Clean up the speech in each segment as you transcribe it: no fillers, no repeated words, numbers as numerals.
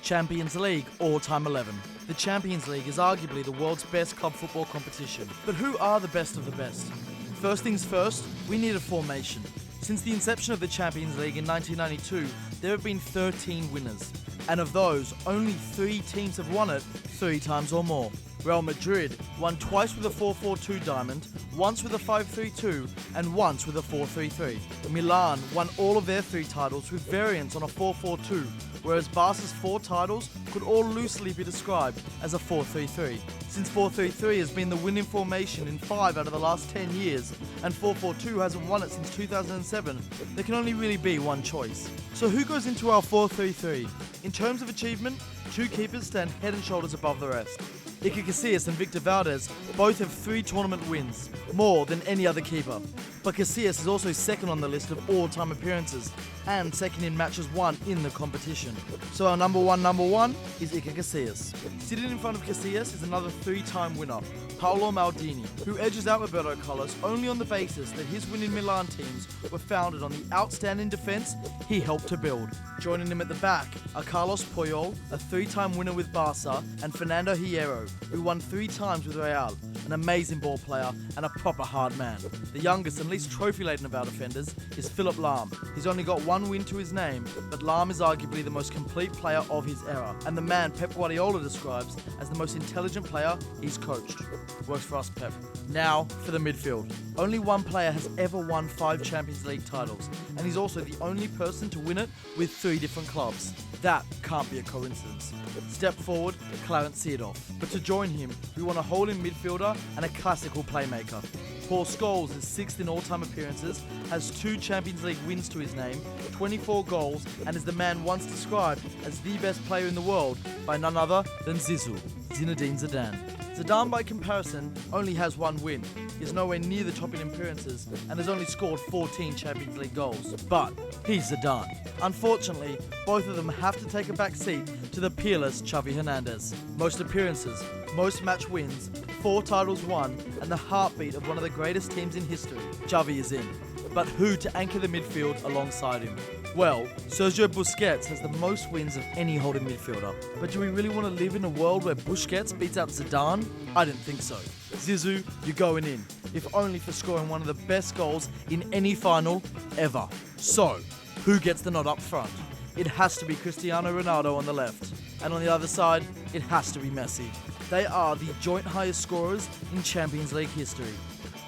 Champions League all-time 11. The Champions League is arguably the world's best club football competition. But who are the best of the best? First things first, we need a formation. Since the inception of the Champions League in 1992, there have been 13 winners. And of those, only 3 teams have won it 3 times or more. Real Madrid won twice with a 4-4-2 diamond, once with a 5-3-2, and once with a 4-3-3. Milan won all of their 3 titles with variants on a 4-4-2, whereas Barca's 4 titles could all loosely be described as a 4-3-3. Since 4-3-3 has been the winning formation in 5 out of the last 10 years, and 4-4-2 hasn't won it since 2007, there can only really be one choice. So who goes into our 4-3-3? In terms of achievement, 2 keepers stand head and shoulders above the rest. Iker Casillas and Victor Valdez both have 3 tournament wins, more than any other keeper. But Casillas is also second on the list of all-time appearances, and second in matches won in the competition. So our number one is Iker Casillas. Sitting in front of Casillas is another 3-time winner, Paolo Maldini, who edges out Roberto Carlos only on the basis that his winning Milan teams were founded on the outstanding defence he helped to build. Joining him at the back are Carlos Puyol, a 3-time winner with Barca, and Fernando Hierro, who won 3 times with Real, an amazing ball player and a proper hard man. The youngest and least trophy-laden of our defenders is Philipp Lahm. He's only got 1 win to his name, but Lahm is arguably the most complete player of his era, and the man Pep Guardiola describes as the most intelligent player he's coached. Works for us, Pep. Now, for the midfield. Only one player has ever won 5 Champions League titles, and he's also the only person to win it with 3 different clubs. That can't be a coincidence. Step forward, Clarence Seedorf. But to join him, we want a holding midfielder and a classical playmaker. Paul Scholes is 6th in all-time appearances, has 2 Champions League wins to his name, 24 goals, and is the man once described as the best player in the world by none other than Zizou, Zinedine Zidane. Zidane, by comparison, only has 1 win. He's nowhere near the top in appearances and has only scored 14 Champions League goals. But he's Zidane. Unfortunately, both of them have to take a back seat to the peerless Xavi Hernandez. Most appearances, most match wins, 4 titles won, and the heartbeat of one of the greatest teams in history. Xavi is in. But who to anchor the midfield alongside him? Well, Sergio Busquets has the most wins of any holding midfielder. But do we really want to live in a world where Busquets beats out Zidane? I didn't think so. Zizou, you're going in, if only for scoring one of the best goals in any final ever. So, who gets the nod up front? It has to be Cristiano Ronaldo on the left. And on the other side, it has to be Messi. They are the joint highest scorers in Champions League history.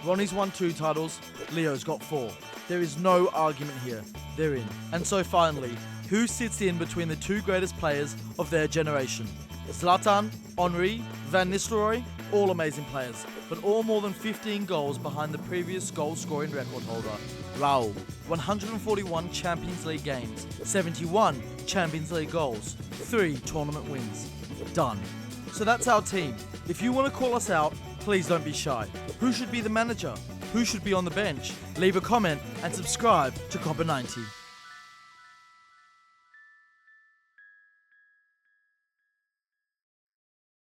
Ronnie's won 2 titles, Leo's got 4. There is no argument here. They're in. And so finally, who sits in between the 2 greatest players of their generation? Zlatan, Henry, Van Nistelrooy, all amazing players, but all more than 15 goals behind the previous goal-scoring record holder, Raul. 141 Champions League games, 71 Champions League goals, 3 tournament wins. Done. So that's our team. If you want to call us out, please don't be shy. Who should be the manager? Who should be on the bench? Leave a comment and subscribe to Copper 90.